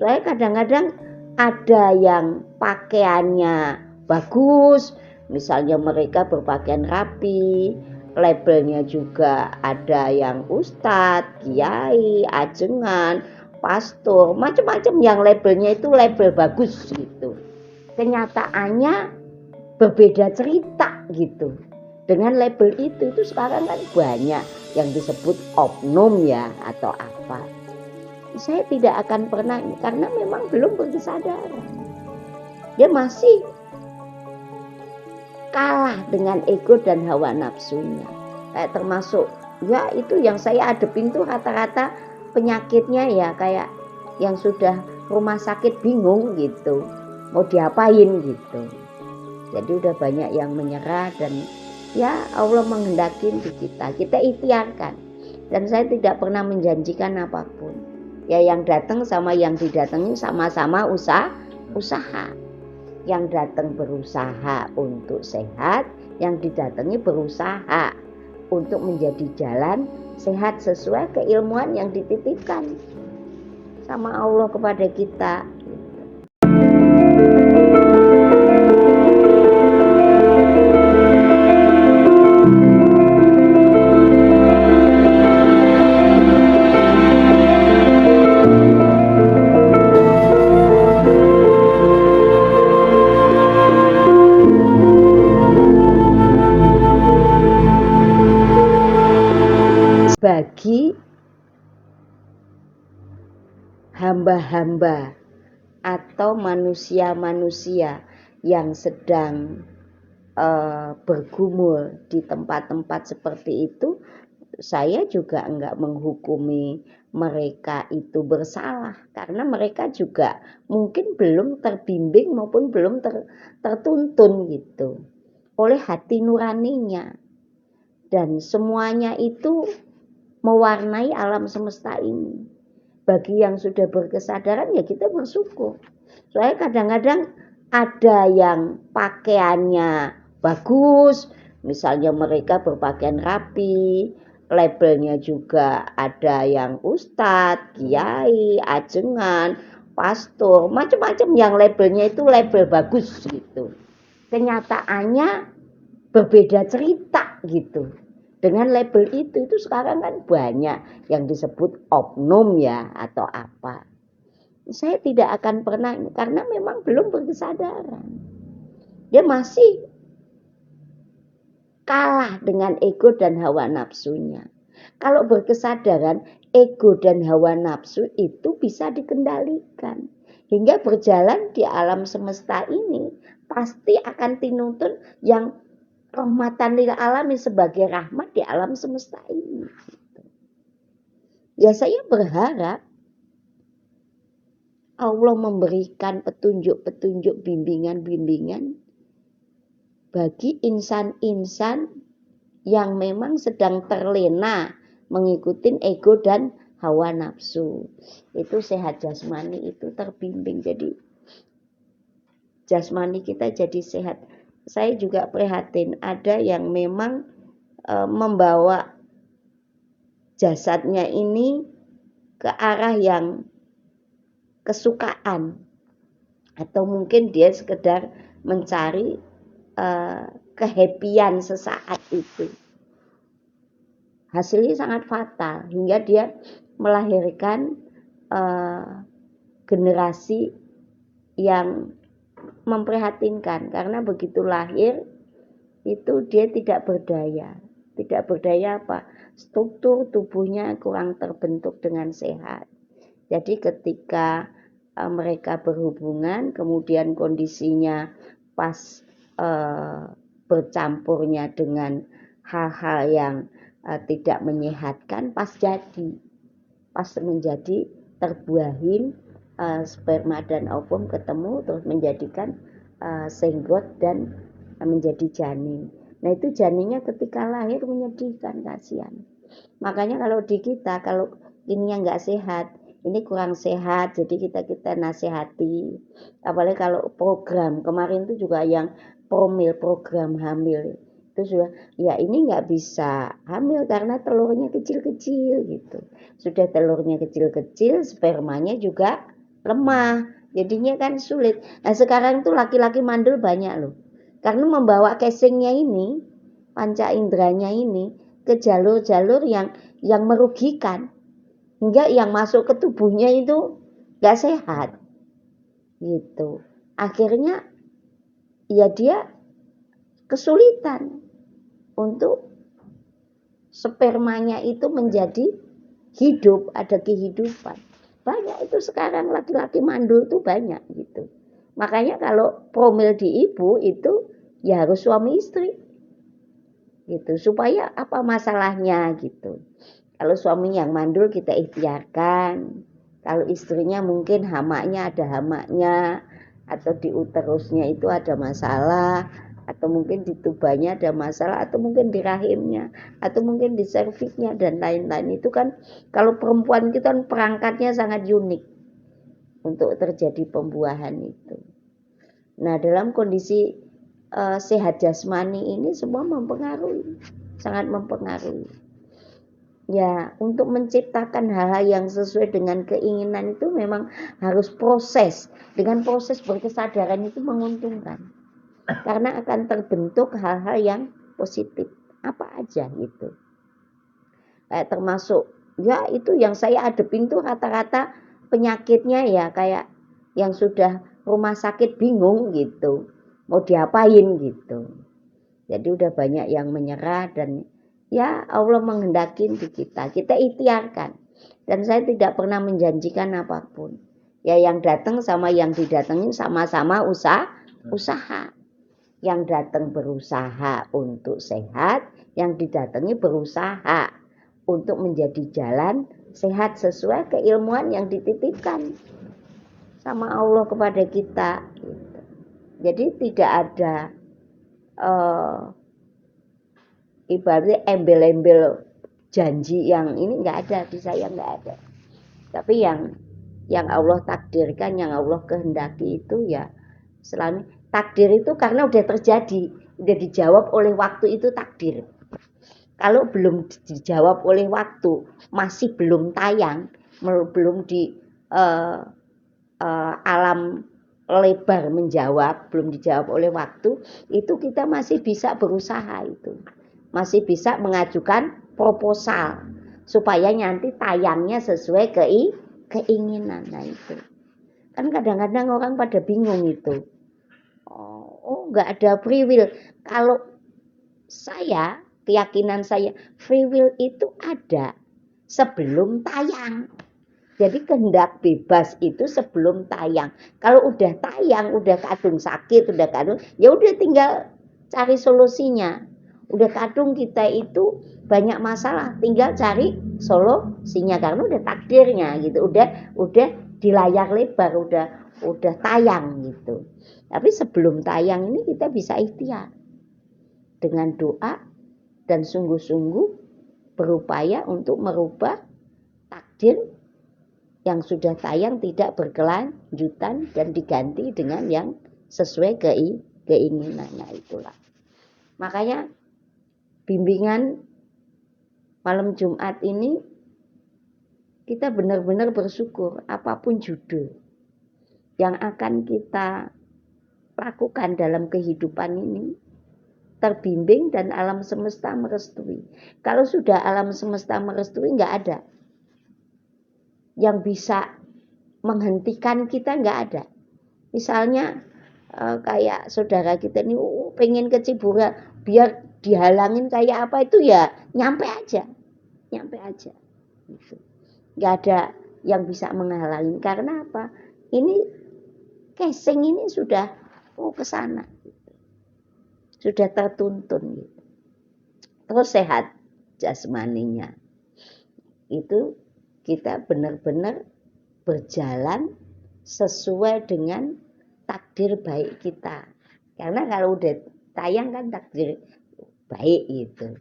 Soalnya kadang-kadang ada yang pakaiannya bagus, misalnya mereka berpakaian rapi, labelnya juga ada yang ustadz, kiai, ajengan, pastor, macam-macam yang labelnya itu label bagus gitu. Kenyataannya berbeda cerita gitu. Dengan label itu sekarang kan banyak yang disebut oknum ya atau apa. Saya tidak akan pernah, karena memang belum berkesadaran. Dia masih kalah dengan ego dan hawa nafsunya. Kayak termasuk ya itu yang saya hadepin tuh rata-rata penyakitnya ya kayak yang sudah rumah sakit bingung gitu, mau diapain gitu. Jadi udah banyak yang menyerah dan ya Allah menghendaki di kita ikhtiarkan. Dan saya tidak pernah menjanjikan apapun. Ya yang datang sama yang didatangi sama-sama usaha. Yang datang berusaha untuk sehat, yang didatangi berusaha untuk menjadi jalan sehat sesuai keilmuan yang dititipkan sama Allah kepada kita. Bagi hamba-hamba atau manusia-manusia yang sedang bergumul di tempat-tempat seperti itu, saya juga enggak menghukumi mereka itu bersalah, karena mereka juga mungkin belum terbimbing maupun belum tertuntun gitu oleh hati nuraninya. Dan semuanya itu mewarnai alam semesta ini. Bagi yang sudah berkesadaran ya kita bersyukur. Soalnya kadang-kadang ada yang pakaiannya bagus, misalnya mereka berpakaian rapi, labelnya juga ada yang ustadz, kiai, ajengan, pastor, macam-macam yang labelnya itu label bagus gitu. Kenyataannya berbeda cerita gitu. Dengan label itu sekarang kan banyak yang disebut oknum ya atau apa. Saya tidak akan pernah, karena memang belum berkesadaran. Dia masih kalah dengan ego dan hawa nafsunya. Kalau berkesadaran, ego dan hawa nafsu itu bisa dikendalikan. Hingga berjalan di alam semesta ini pasti akan tinuntun yang rahmatan lil alamin, sebagai rahmat di alam semesta ini. Ya saya berharap Allah memberikan petunjuk-petunjuk, bimbingan-bimbingan bagi insan-insan yang memang sedang terlena mengikuti ego dan hawa nafsu. Itu sehat jasmani itu terbimbing, jadi jasmani kita jadi sehat. Saya juga prihatin ada yang memang membawa jasadnya ini ke arah yang kesukaan, atau mungkin dia sekedar mencari kehappian sesaat itu. Hasilnya sangat fatal hingga dia melahirkan generasi yang memprihatinkan, karena begitu lahir itu dia tidak berdaya. Tidak berdaya apa? Struktur tubuhnya kurang terbentuk dengan sehat. Jadi ketika mereka berhubungan, kemudian kondisinya pas bercampurnya dengan hal-hal yang tidak menyehatkan, pas menjadi terbuahin sperma dan ovum ketemu, terus menjadikan senggot dan menjadi janin. Nah itu janinnya ketika lahir menyedihkan, kasihan. Makanya kalau di kita, kalau ininya nggak sehat, ini kurang sehat, jadi kita nasihati. Apalagi kalau program kemarin itu juga yang promil, program hamil itu sudah, ya ini nggak bisa hamil karena telurnya kecil-kecil gitu. Sudah telurnya kecil-kecil, spermanya juga lemah, jadinya kan sulit. Nah sekarang tuh laki-laki mandul banyak loh, karena membawa casingnya ini, panca inderanya ini ke jalur-jalur yang merugikan, hingga yang masuk ke tubuhnya itu gak sehat gitu. Akhirnya ya dia kesulitan untuk spermanya itu menjadi hidup, ada kehidupan. Banyak itu sekarang laki-laki mandul tuh banyak gitu. Makanya kalau promil di ibu itu ya harus suami istri gitu, supaya apa masalahnya gitu. Kalau suami yang mandul kita ikhtiarkan, kalau istrinya mungkin hamaknya ada hamaknya, atau di uterusnya itu ada masalah, atau mungkin di tubannya ada masalah, atau mungkin di rahimnya, atau mungkin di servisnya dan lain-lain. Itu kan kalau perempuan kita kan perangkatnya sangat unik untuk terjadi pembuahan itu. Nah dalam kondisi sehat jasmani ini semua mempengaruhi, sangat mempengaruhi. Ya, untuk menciptakan hal-hal yang sesuai dengan keinginan itu memang harus proses. Dengan proses berkesadaran itu menguntungkan. Karena akan terbentuk hal-hal yang positif. Apa aja gitu. Kayak termasuk, ya itu yang saya hadepin tuh rata-rata penyakitnya ya kayak yang sudah rumah sakit bingung gitu. Mau diapain gitu. Jadi udah banyak yang menyerah dan ya Allah menghendaki di kita ikhtiarkan. Dan saya tidak pernah menjanjikan apapun. Ya yang datang sama yang didatengin sama-sama usaha. Yang datang berusaha untuk sehat, yang didatangi berusaha untuk menjadi jalan sehat sesuai keilmuan yang dititipkan sama Allah kepada kita. Jadi tidak ada ibaratnya embel-embel janji yang ini nggak ada di saya, nggak ada. Tapi yang Allah takdirkan, yang Allah kehendaki itu ya selalu takdir itu karena udah terjadi, udah dijawab oleh waktu itu takdir. Kalau belum dijawab oleh waktu, masih belum tayang, belum di alam lebar menjawab, belum dijawab oleh waktu, itu kita masih bisa berusaha itu. Masih bisa mengajukan proposal supaya nanti tayangnya sesuai keinginan. Nah itu kan kadang-kadang orang pada bingung itu, oh nggak ada free will. Kalau saya, keyakinan saya, free will itu ada sebelum tayang. Jadi kehendak bebas itu sebelum tayang. Kalau udah tayang, udah kadung sakit, udah kadung, ya udah tinggal cari solusinya. Udah kadung kita itu banyak masalah, tinggal cari solusinya karena udah takdirnya gitu. Udah di layar lebar, udah tayang gitu. Tapi sebelum tayang ini kita bisa ikhtiar dengan doa dan sungguh-sungguh berupaya untuk merubah takdir yang sudah tayang tidak berkelanjutan dan diganti dengan yang sesuai keinginannya itulah. Makanya bimbingan malam Jumat ini kita benar-benar bersyukur apapun judul yang akan kita lakukan dalam kehidupan ini terbimbing dan alam semesta merestui. Kalau sudah alam semesta merestui nggak ada yang bisa menghentikan kita, nggak ada. Misalnya kayak saudara kita ini pengen ke Cibuga biar dihalangin kayak apa itu ya nyampe aja gitu. Nggak ada yang bisa menghalangi karena apa, ini casing ini sudah ke sana gitu. Sudah tertuntun gitu. Terus sehat jasmaninya itu kita benar-benar berjalan sesuai dengan takdir baik kita. Karena kalau udah tayang kan takdir baik itu.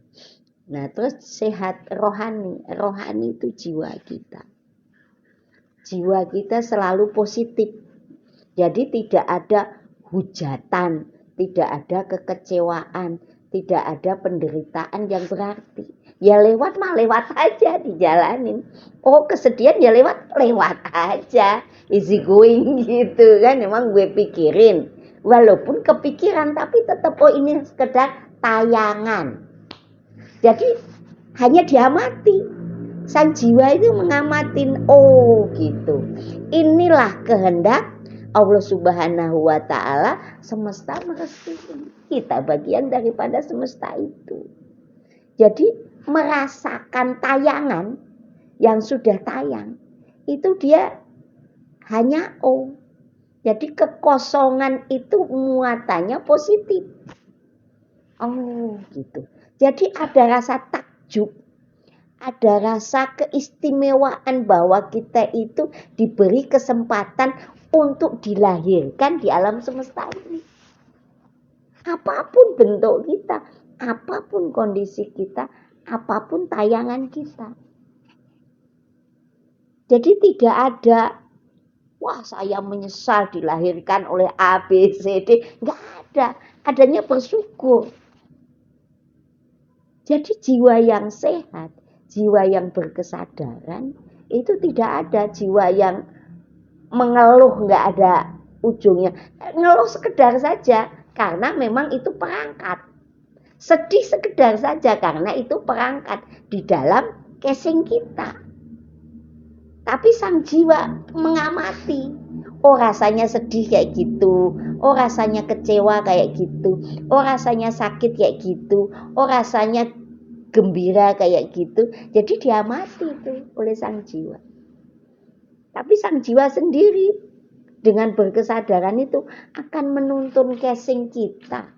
Nah terus sehat rohani. Rohani itu jiwa kita. Jiwa kita selalu positif. Jadi tidak ada hujatan, tidak ada kekecewaan, tidak ada penderitaan yang berarti. Ya lewat mah lewat aja dijalanin. Oh kesedihan ya lewat aja. Easy going gitu kan. Emang gue pikirin. Walaupun kepikiran tapi tetap oh ini sekedar tayangan. Jadi hanya diamati. Sang jiwa itu mengamatin. Oh gitu. Inilah kehendak Allah Subhanahu wa Ta'ala. Semesta merestui. Kita bagian daripada semesta itu. Jadi merasakan tayangan yang sudah tayang itu dia hanya oh. Jadi kekosongan itu muatannya positif. Oh gitu. Jadi ada rasa takjub, ada rasa keistimewaan bahwa kita itu diberi kesempatan untuk dilahirkan di alam semesta ini. Apapun bentuk kita, apapun kondisi kita, apapun tayangan kita. Jadi tidak ada, wah saya menyesal dilahirkan oleh A, B, C, D. Enggak ada. Adanya bersyukur. Jadi jiwa yang sehat, jiwa yang berkesadaran, itu tidak ada jiwa yang mengeluh enggak ada ujungnya. Ngeluh sekedar saja, karena memang itu perangkat. Sedih sekedar saja karena itu perangkat di dalam casing kita. Tapi sang jiwa mengamati. Oh rasanya sedih kayak gitu. Oh rasanya kecewa kayak gitu. Oh rasanya sakit kayak gitu. Oh rasanya gembira kayak gitu. Jadi diamati itu oleh sang jiwa. Tapi sang jiwa sendiri dengan berkesadaran itu akan menuntun casing kita.